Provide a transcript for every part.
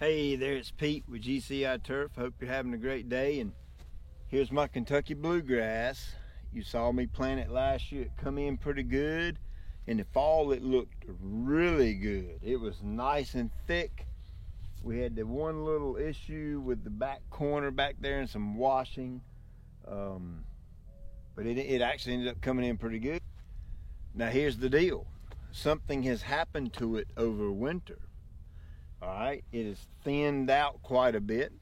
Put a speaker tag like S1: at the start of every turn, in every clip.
S1: Hey there, it's Pete with GCI Turf. Hope you're having a great day. And here's my Kentucky bluegrass. You saw me plant it last year. It come in pretty good. In the fall it looked really good. It was nice and thick. We had the one little issue with the back corner back there and some washing. But it actually ended up coming in pretty good. Now here's the deal. Something has happened to it over winter. Alright, it is thinned out quite a bit.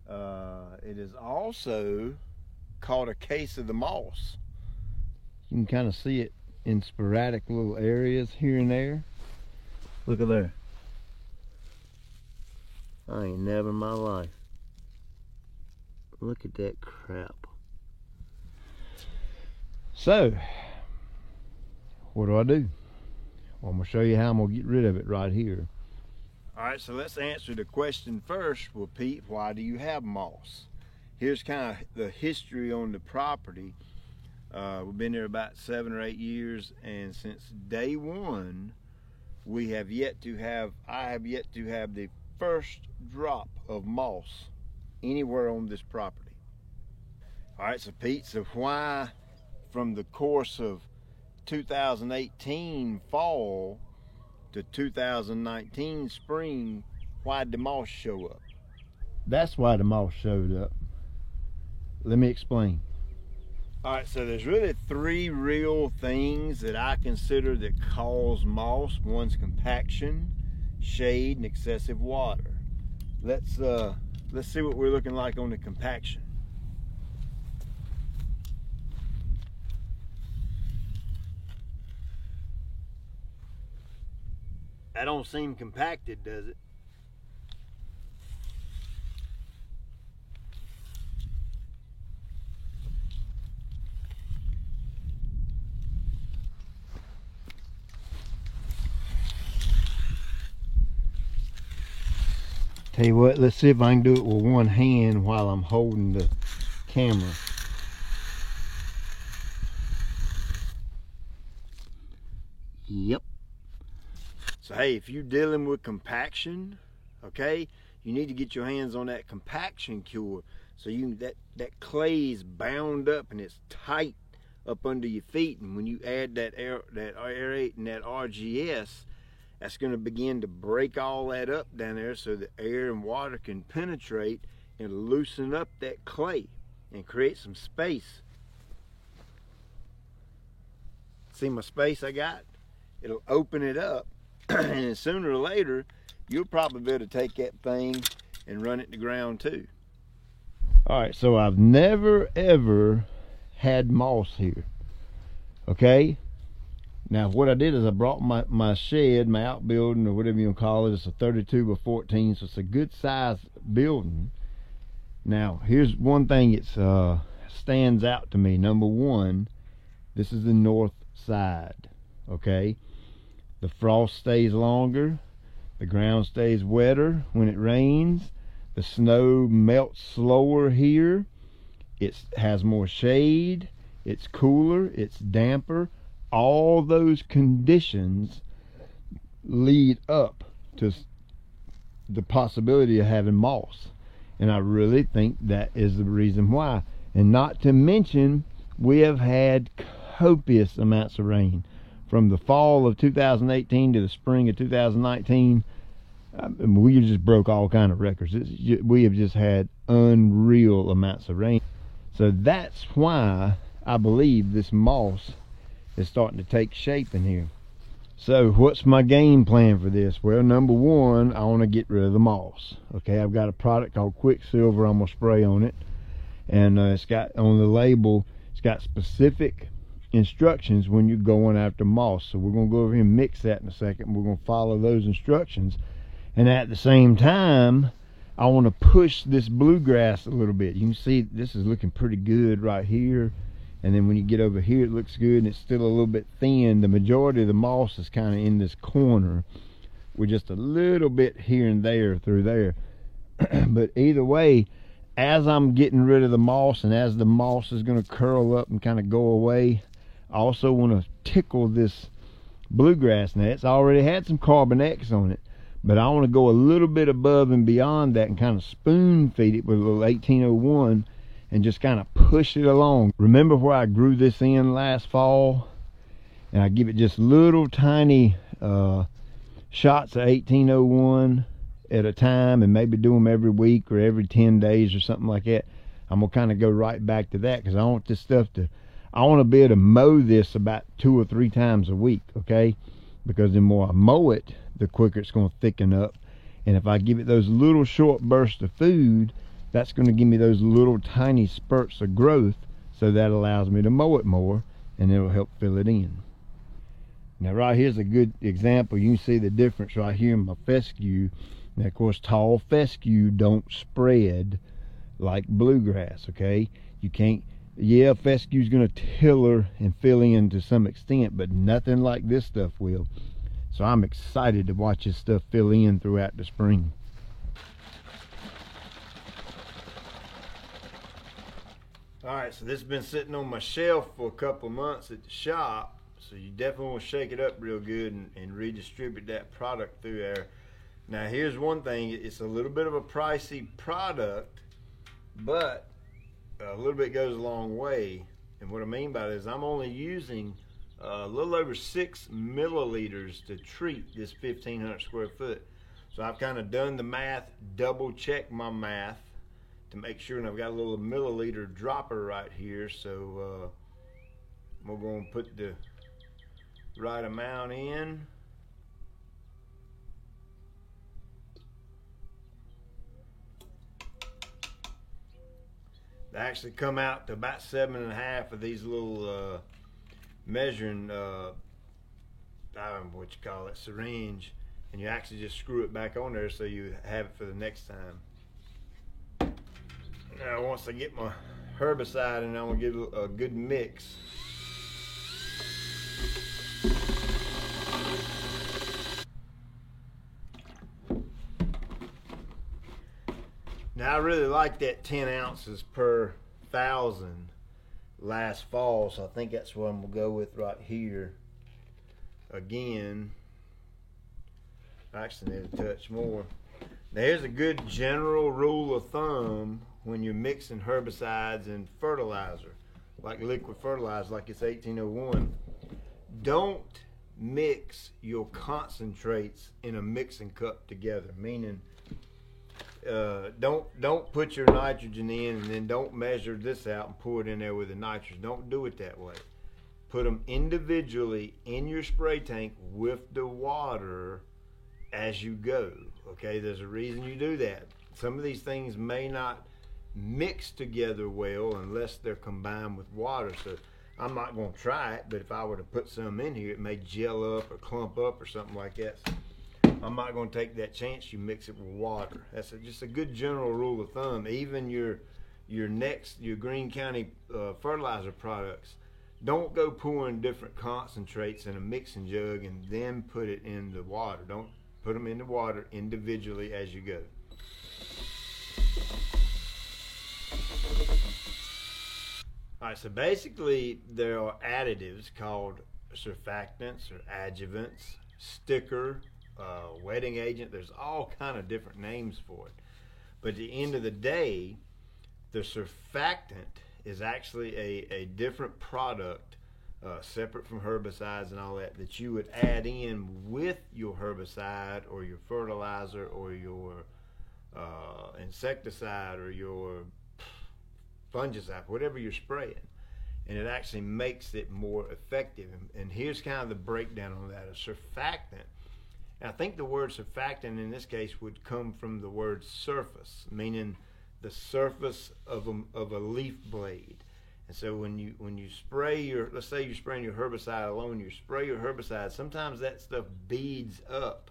S1: It has also caught a case of the moss. You can kind of see it in sporadic little areas here and there. Look at there. I ain't never in my life. Look at that crap. So, what do? Well, I'm going to show you how I'm going to get rid of it right here. Alright, so let's answer the question first. Well, Pete, why do you have moss? Here's kind of the history on the property. We've been there about 7 or 8 years, and since day one, I have yet to have the first drop of moss anywhere on this property. Alright, so Pete, so why from the course of 2018 fall to 2019 spring, why did the moss show up? That's why the moss showed up. Let me explain. Alright, so there's really 3 real things that I consider that cause moss. One's compaction, shade, and excessive water. Let's see what we're looking like on the compaction. That don't seem compacted, does it? Tell you what, let's see if I can do it with one hand while I'm holding the camera. Yep. So hey, if you're dealing with compaction, okay, you need to get your hands on that compaction cure. So that clay is bound up and it's tight up under your feet, and when you add that aerate and that RGS, that's going to begin to break all that up down there so that air and water can penetrate and loosen up that clay and create some space. See my space I got? It'll open it up. And sooner or later, you'll probably be able to take that thing and run it to ground too. Alright, so I've never ever had moss here. Okay? Now what I did is I brought my shed, my outbuilding, or whatever you want to call it. It's a 32 by 14, so it's a good size building. Now here's one thing that stands out to me. Number one, this is the north side. Okay? The frost stays longer, the ground stays wetter when it rains, the snow melts slower here, it has more shade, it's cooler, it's damper. All those conditions lead up to the possibility of having moss. And I really think that is the reason why. And not to mention, we have had copious amounts of rain. From the fall of 2018 to the spring of 2019, we just broke all kind of records. We have just had unreal amounts of rain. So that's why I believe this moss is starting to take shape in here. So what's my game plan for this? Well, number one, I want to get rid of the moss. Okay, I've got a product called Quicksilver I'm going to spray on it. And it's got on the label, it's got specific instructions when you're going after moss. So we're going to go over here and mix that in a second. We're going to follow those instructions, and at the same time I want to push this bluegrass a little bit. You can see this is looking pretty good right here, and then when you get over here it looks good, and it's still a little bit thin. The majority of the moss is kind of in this corner with just a little bit here and there through there. But either way, as I'm getting rid of the moss and as the moss is going to curl up and kind of go away, I also want to tickle this bluegrass. Now it's already had some Carbon X on it, But I want to go a little bit above and beyond that and kind of spoon feed it with a little 1801 and just kind of push it along. Remember where I grew this in last fall? And I give it just little tiny shots of 1801 at a time, and maybe do them every week or every 10 days or something like that. I'm gonna kind of go right back to that because I want this stuff to, I want to be able to mow this about 2 or 3 times a week, okay? Because the more I mow it, the quicker it's going to thicken up. And if I give it those little short bursts of food, that's going to give me those little tiny spurts of growth, so that allows me to mow it more, and it'll help fill it in. Now right here's a good example. You can see the difference right here in my fescue. Now of course tall fescue don't spread like bluegrass, okay? You can't, yeah, fescue's going to tiller and fill in to some extent, but nothing like this stuff will. So I'm excited to watch this stuff fill in throughout the spring. All right, so this has been sitting on my shelf for a couple of months at the shop. So you definitely want to shake it up real good and redistribute that product through there. Now here's one thing, it's a little bit of a pricey product, but a little bit goes a long way. And what I mean by that is I'm only using a little over 6 milliliters to treat this 1,500 square foot. So I've kind of done the math, double checked my math to make sure, and I've got a little milliliter dropper right here. So we're going to put the right amount in. They actually come out to about 7.5 of these little measuring, I don't know what you call it, syringe, and you actually just screw it back on there so you have it for the next time. Now once I get my herbicide in, I'm gonna give it a good mix. Now I really like that 10 ounces per 1,000 last fall, so I think that's what I'm gonna go with right here. Again, I actually need a touch more. Now here's a good general rule of thumb when you're mixing herbicides and fertilizer, like liquid fertilizer, like it's 1801. Don't mix your concentrates in a mixing cup together, meaning don't put your nitrogen in and then don't measure this out and pour it in there with the nitrogen. Don't do it that way. Put them individually in your spray tank with the water as you go. Okay, there's a reason you do that. Some of these things may not mix together well unless they're combined with water. So I'm not going to try it, but if I were to put some in here, it may gel up or clump up or something like that. So I'm not going to take that chance. You mix it with water. That's just a good general rule of thumb. Even your Greene County fertilizer products, don't go pouring different concentrates in a mixing jug and then put it in the water. Don't put them in the water individually as you go. All right, so basically there are additives called surfactants or adjuvants, sticker, wetting agent. There's all kind of different names for it. But at the end of the day, the surfactant is actually a different product, separate from herbicides and all that, that you would add in with your herbicide or your fertilizer or your insecticide or your fungicide, whatever you're spraying. And it actually makes it more effective. And here's kind of the breakdown on that. A surfactant, and I think the word surfactant in this case would come from the word surface, meaning the surface of a leaf blade. And so when you spray your, let's say you're spraying your herbicide alone, you spray your herbicide, sometimes that stuff beads up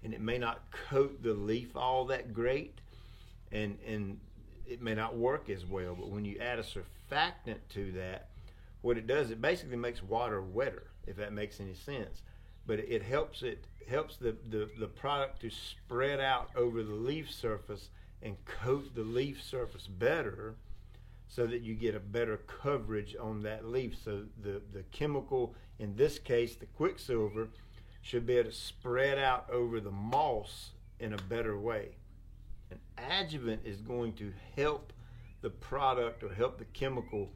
S1: and it may not coat the leaf all that great, and it may not work as well. But when you add a surfactant to that, what it does, it basically makes water wetter, if that makes any sense. But it helps the product to spread out over the leaf surface and coat the leaf surface better, so that you get a better coverage on that leaf. So the chemical, in this case the Quicksilver, should be able to spread out over the moss in a better way. An adjuvant is going to help the product or help the chemical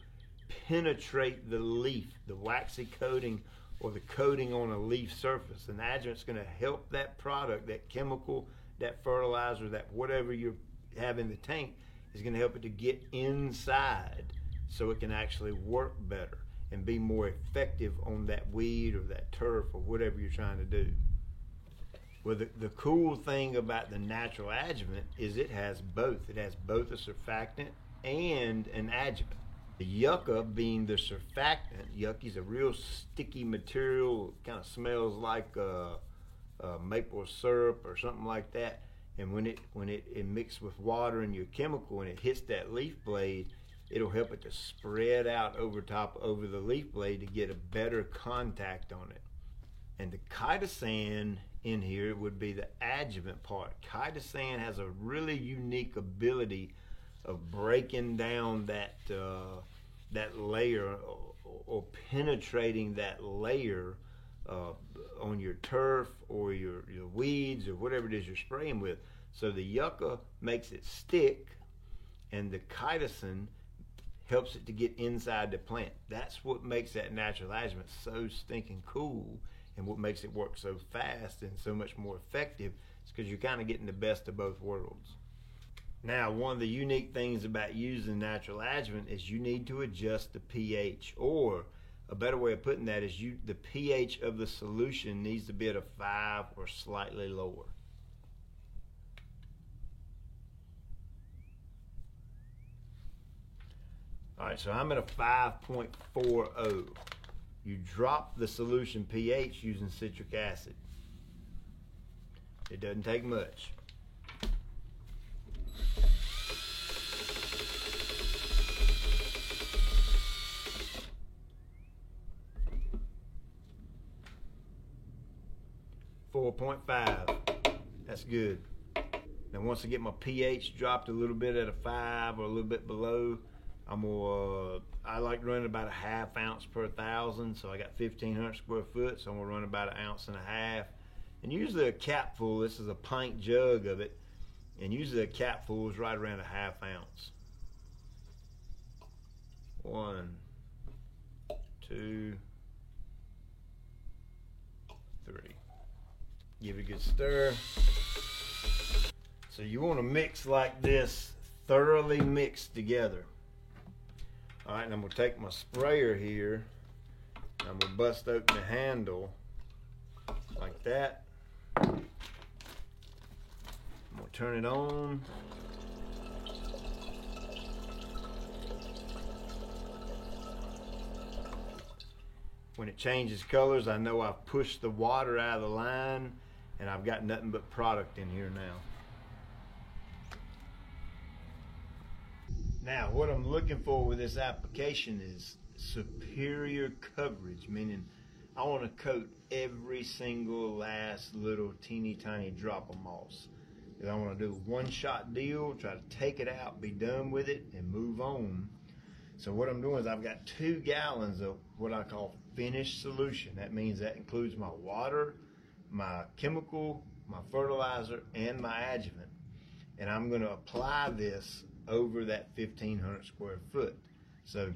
S1: penetrate the leaf, the waxy coating or the coating on a leaf surface. An adjuvant's going to help that product, that chemical, that fertilizer, that whatever you have in the tank, is going to help it to get inside so it can actually work better and be more effective on that weed or that turf or whatever you're trying to do. Well, the cool thing about the natural adjuvant is it has both. It has both a surfactant and an adjuvant. The yucca being the surfactant, yucca's a real sticky material, kind of smells like maple syrup or something like that. And when it mixes with water and your chemical and it hits that leaf blade, it'll help it to spread out over the leaf blade to get a better contact on it. And the chitosan in here would be the adjuvant part. Chitosan has a really unique ability of breaking down that layer or penetrating that layer on your turf or your weeds or whatever it is you're spraying with. So the yucca makes it stick, and the chitosan helps it to get inside the plant. That's what makes that natural adjuvant so stinking cool, and what makes it work so fast and so much more effective is because you're kind of getting the best of both worlds. Now, one of the unique things about using natural adjuvant is you need to adjust the pH, or a better way of putting that is the pH of the solution needs to be at a 5 or slightly lower. All right, so I'm at a 5.40. You drop the solution pH using citric acid. It doesn't take much. .5. That's good. Now once I get my pH dropped a little bit at a 5 or a little bit below, I like running about a 1/2 ounce per 1,000, so I got 1,500 square foot, so I'm gonna run about 1.5 ounces. And usually a capful, this is a pint jug of it, and usually a capful is right around a 1/2 ounce. 1, 2, 3. Give it a good stir. So you want to mix like this, thoroughly mixed together. All right, and I'm gonna take my sprayer here. I'm gonna bust open the handle like that. I'm gonna turn it on. When it changes colors, I know I've pushed the water out of the line and I've got nothing but product in here now. Now, what I'm looking for with this application is superior coverage, meaning I want to coat every single last little teeny tiny drop of moss. I want to do a one-shot deal, try to take it out, be done with it, and move on. So what I'm doing is I've got 2 gallons of what I call finished solution. That means that includes my water, my chemical, my fertilizer, and my adjuvant. And I'm going to apply this over that 1,500 square foot. So,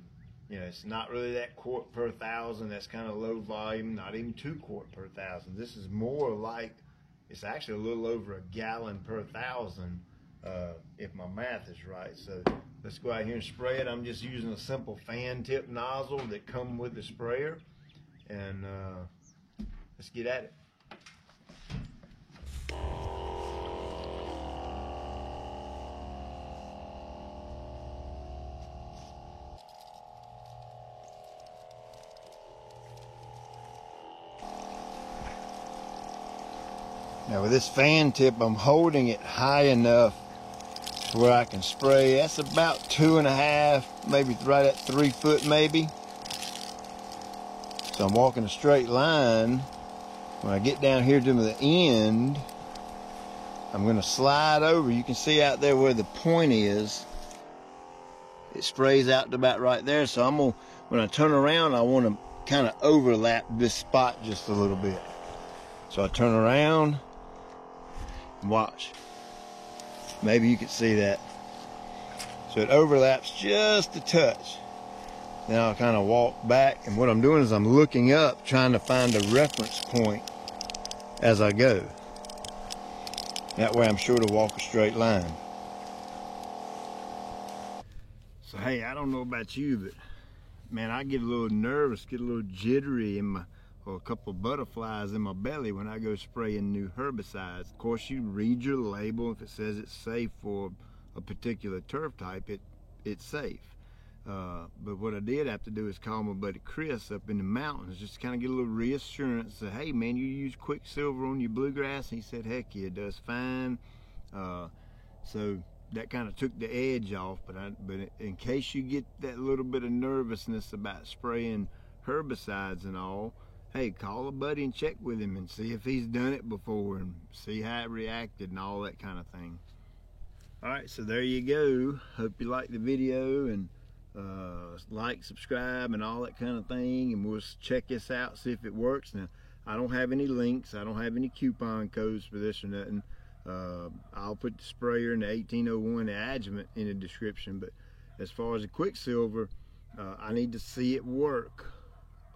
S1: you know, it's not really that quart per 1,000. That's kind of low volume, not even 2 quart per 1,000. This is more like, it's actually a little over 1 gallon per 1,000, if my math is right. So let's go out here and spray it. I'm just using a simple fan tip nozzle that comes with the sprayer. And let's get at it. Now with this fan tip, I'm holding it high enough to where I can spray. That's about 2.5, maybe right at 3 foot maybe. So I'm walking a straight line. When I get down here to the end, I'm gonna slide over. You can see out there where the point is. It sprays out to about right there. So I'm gonna, when I turn around, I wanna kind of overlap this spot just a little bit. So I turn around, Watch. Maybe you can see that. So it overlaps just a touch. Now I'll kind of walk back, and what I'm doing is I'm looking up, trying to find a reference point as I go. That way I'm sure to walk a straight line. So hey, I don't know about you, but man, I get a little nervous, get a little jittery in my, or a couple of butterflies in my belly when I go spraying new herbicides. Of course, you read your label. If it says it's safe for a particular turf type, it's safe. But what I did have to do is call my buddy Chris up in the mountains, just to kind of get a little reassurance. Say, hey man, you use Quicksilver on your bluegrass? And he said, heck yeah, it does fine. So that kind of took the edge off. But in case you get that little bit of nervousness about spraying herbicides and all, hey, call a buddy and check with him and see if he's done it before and see how it reacted and all that kind of thing. All right, so there you go. Hope you liked the video, and like, subscribe, and all that kind of thing, and we'll check this out, see if it works. Now, I don't have any links, I don't have any coupon codes for this or nothing. I'll put the sprayer and the 1801 adjuvant in the description, but as far as the Quicksilver, I need to see it work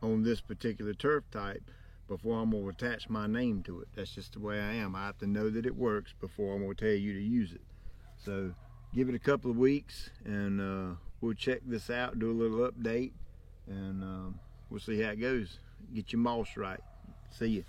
S1: on this particular turf type before I'm going to attach my name to it. That's just the way I am. I have to know that it works before I'm going to tell you to use it. So give it a couple of weeks, and we'll check this out, do a little update, and we'll see how it goes. Get your moss right. See ya.